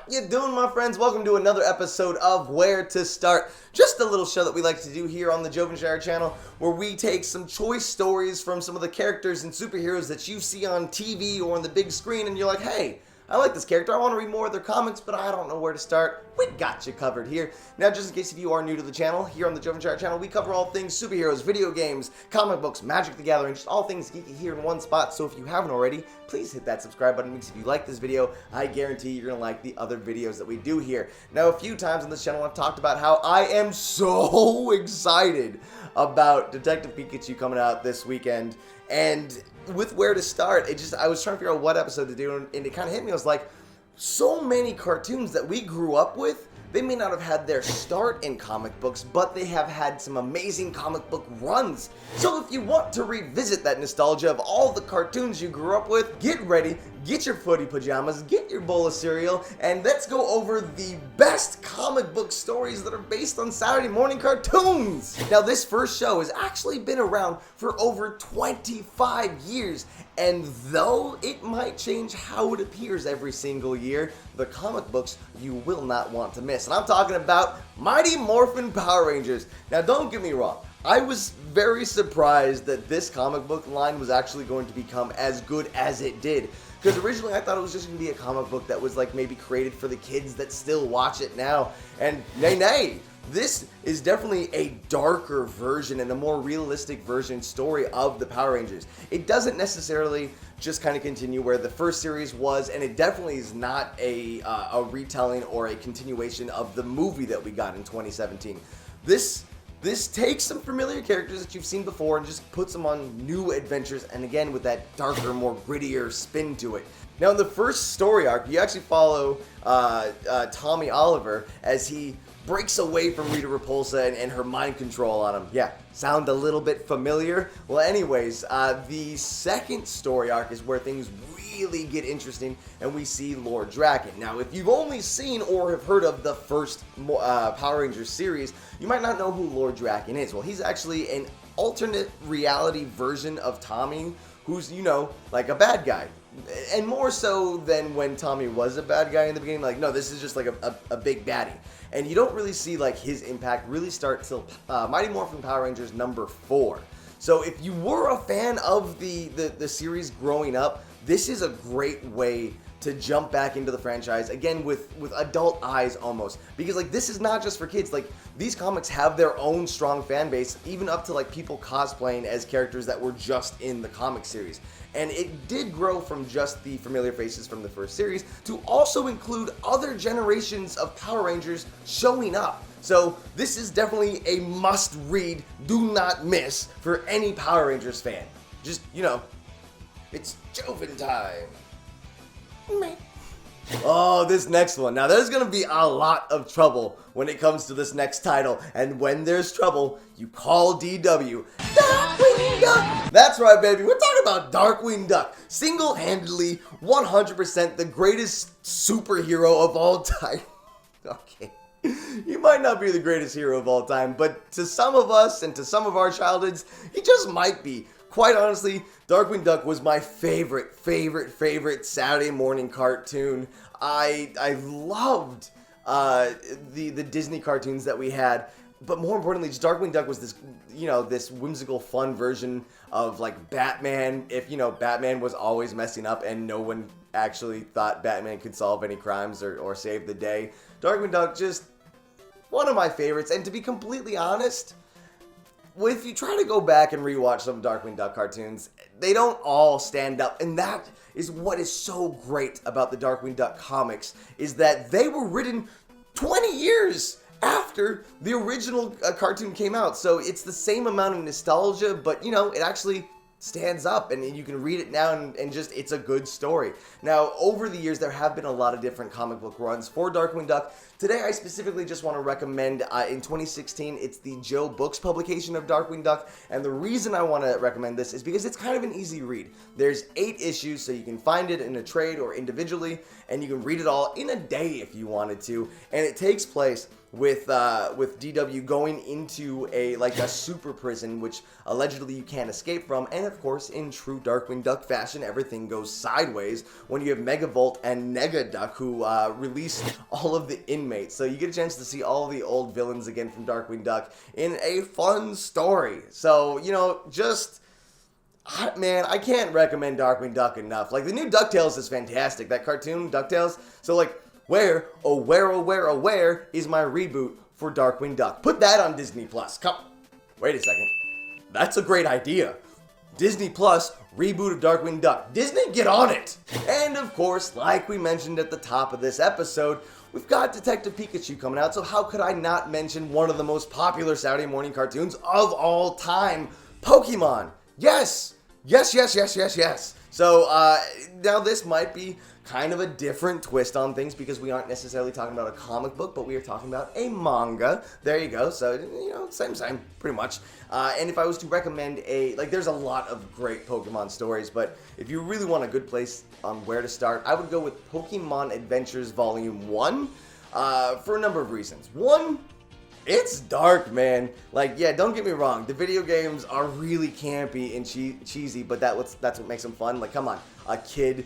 you doing, my friends? Welcome to another episode of Where to Start. Just a little show that we like to do here on the Jovenshire channel, where we take some choice stories from some of the characters and superheroes that you see on TV or on the big screen, and you're like, hey, I like this character, I want to read more of their comics, but I don't know where to start. We got you covered here. Now, just in case if you are new to the channel, here on the Jovenshire channel, we cover all things superheroes, video games, comic books, Magic the Gathering, just all things geeky here in one spot. So if you haven't already, please hit that subscribe button, because if you like this video, I guarantee you're going to like the other videos that we do here. Now, a few times on this channel, I've talked about how I am so excited about Detective Pikachu coming out this weekend, and with Where to Start, I was trying to figure out what episode to do, and it kind of hit me. I was like, so many cartoons that we grew up with, they may not have had their start in comic books, but they have had some amazing comic book runs. So if you want to revisit that nostalgia of all the cartoons you grew up with, get ready, get your footy pajamas, get your bowl of cereal, and let's go over the best comic book stories that are based on Saturday morning cartoons. Now, this first show has actually been around for over 25 years, and though it might change how it appears every single year, the comic books you will not want to miss. And I'm talking about Mighty Morphin Power Rangers. Now, don't get me wrong, I was very surprised that this comic book line was actually going to become as good as it did. Because originally I thought it was just going to be a comic book that was like maybe created for the kids that still watch it now. And nay, this is definitely a darker version and a more realistic version story of the Power Rangers. It doesn't necessarily just kind of continue where the first series was, and it definitely is not a retelling or a continuation of the movie that we got in 2017. This takes some familiar characters that you've seen before and just puts them on new adventures, and again with that darker, more grittier spin to it. Now, in the first story arc, you actually follow Tommy Oliver as he breaks away from Rita Repulsa and her mind control on him. Yeah, sound a little bit familiar? Well, anyways, the second story arc is where things really get interesting, and we see Lord Draken. Now, if you've only seen or have heard of the first Power Rangers series, you might not know who Lord Draken is. Well, he's actually an alternate reality version of Tommy, who's, you know, like a bad guy. And more so than when Tommy was a bad guy in the beginning. Like, no, this is just like a big baddie. And you don't really see like his impact really start till Mighty Morphin Power Rangers number 4. So if you were a fan of the series growing up, this is a great way to jump back into the franchise, again, with adult eyes almost. Because, like, this is not just for kids. Like, these comics have their own strong fan base, even up to, like, people cosplaying as characters that were just in the comic series. And it did grow from just the familiar faces from the first series to also include other generations of Power Rangers showing up. So this is definitely a must-read, do not miss for any Power Rangers fan. Just, you know, it's Joven time. Oh, this next one. Now, there's going to be a lot of trouble when it comes to this next title. And when there's trouble, you call DW. Darkwing Duck! That's right, baby. We're talking about Darkwing Duck. Single-handedly, 100% the greatest superhero of all time. Okay. He might not be the greatest hero of all time, but to some of us and to some of our childhoods, he just might be. Quite honestly, Darkwing Duck was my favorite Saturday morning cartoon. I loved the Disney cartoons that we had, but more importantly, just Darkwing Duck was this, you know, this whimsical, fun version of like Batman. If, you know, Batman was always messing up and no one actually thought Batman could solve any crimes or save the day. Darkwing Duck, just one of my favorites, and to be completely honest, if you try to go back and rewatch some Darkwing Duck cartoons, they don't all stand up. And that is what is so great about the Darkwing Duck comics, is that they were written 20 years after the original cartoon came out. So it's the same amount of nostalgia, but, you know, it actually stands up, and you can read it now, and just, it's a good story. Now, over the years, there have been a lot of different comic book runs for Darkwing Duck. Today, I specifically just want to recommend, in 2016, it's the Joe Books publication of Darkwing Duck, and the reason I want to recommend this is because it's kind of an easy read. There's 8 issues, so you can find it in a trade or individually, and you can read it all in a day if you wanted to, and it takes place with DW going into a super prison, which allegedly you can't escape from, and of course, in true Darkwing Duck fashion, everything goes sideways when you have Megavolt and Negaduck who release all of the inmates. So you get a chance to see all the old villains again from Darkwing Duck in a fun story. So, you know, just... man, I can't recommend Darkwing Duck enough. Like, the new DuckTales is fantastic. That cartoon, DuckTales. So, like, where is my reboot for Darkwing Duck? Put that on Disney Plus. Come. Wait a second. That's a great idea. Disney Plus, reboot of Darkwing Duck. Disney, get on it! And, of course, like we mentioned at the top of this episode, we've got Detective Pikachu coming out, so how could I not mention one of the most popular Saturday morning cartoons of all time, Pokemon? Yes! Yes. So, now this might be kind of a different twist on things because we aren't necessarily talking about a comic book, but we are talking about a manga. There you go. So, you know, same, pretty much. And if I was to recommend there's a lot of great Pokemon stories, but if you really want a good place on where to start, I would go with Pokemon Adventures Volume 1 for a number of reasons. One, it's dark, man. Like, yeah, don't get me wrong. The video games are really campy and cheesy, but that's what makes them fun. Like, come on. A kid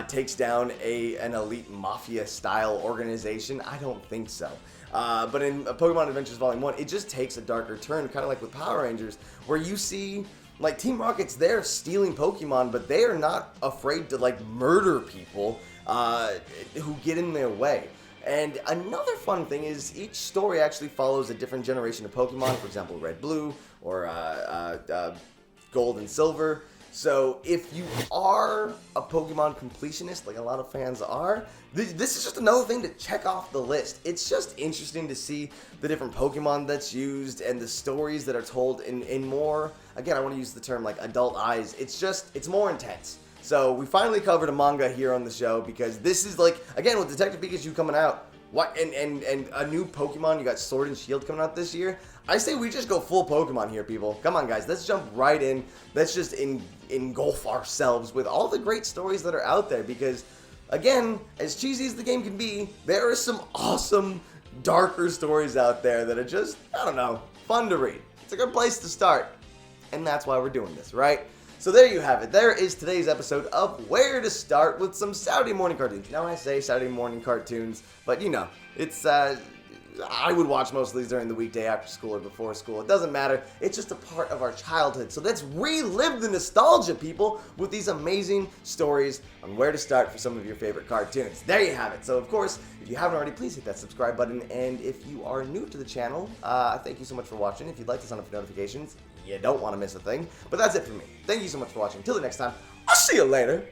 takes down an elite mafia-style organization? I don't think so. But in Pokemon Adventures Volume 1, it just takes a darker turn, kind of like with Power Rangers, where you see, like, Team Rocket's there stealing Pokemon, but they are not afraid to, like, murder people who get in their way. And another fun thing is each story actually follows a different generation of Pokemon, for example, Red, Blue, or Gold and Silver. So if you are a Pokemon completionist, like a lot of fans are, this is just another thing to check off the list. It's just interesting to see the different Pokemon that's used and the stories that are told in more, again, I want to use the term like adult eyes. It's more intense. So we finally covered a manga here on the show because this is like, again, with Detective Pikachu coming out, and a new Pokemon, you got Sword and Shield coming out this year. I say we just go full Pokemon here, people. Come on, guys, let's jump right in. Let's just engulf ourselves with all the great stories that are out there because, again, as cheesy as the game can be, there are some awesome, darker stories out there that are just, I don't know, fun to read. It's a good place to start, and that's why we're doing this, right? So there you have it. There is today's episode of Where to Start with some Saturday morning cartoons. Now I say Saturday morning cartoons, but you know, it's I would watch most of these during the weekday after school or before school. It doesn't matter. It's just a part of our childhood. So let's relive the nostalgia, people, with these amazing stories on where to start for some of your favorite cartoons. There you have it. So, of course, if you haven't already, please hit that subscribe button. And if you are new to the channel, thank you so much for watching. If you'd like to sign up for notifications, you don't want to miss a thing. But that's it for me. Thank you so much for watching. Until the next time, I'll see you later.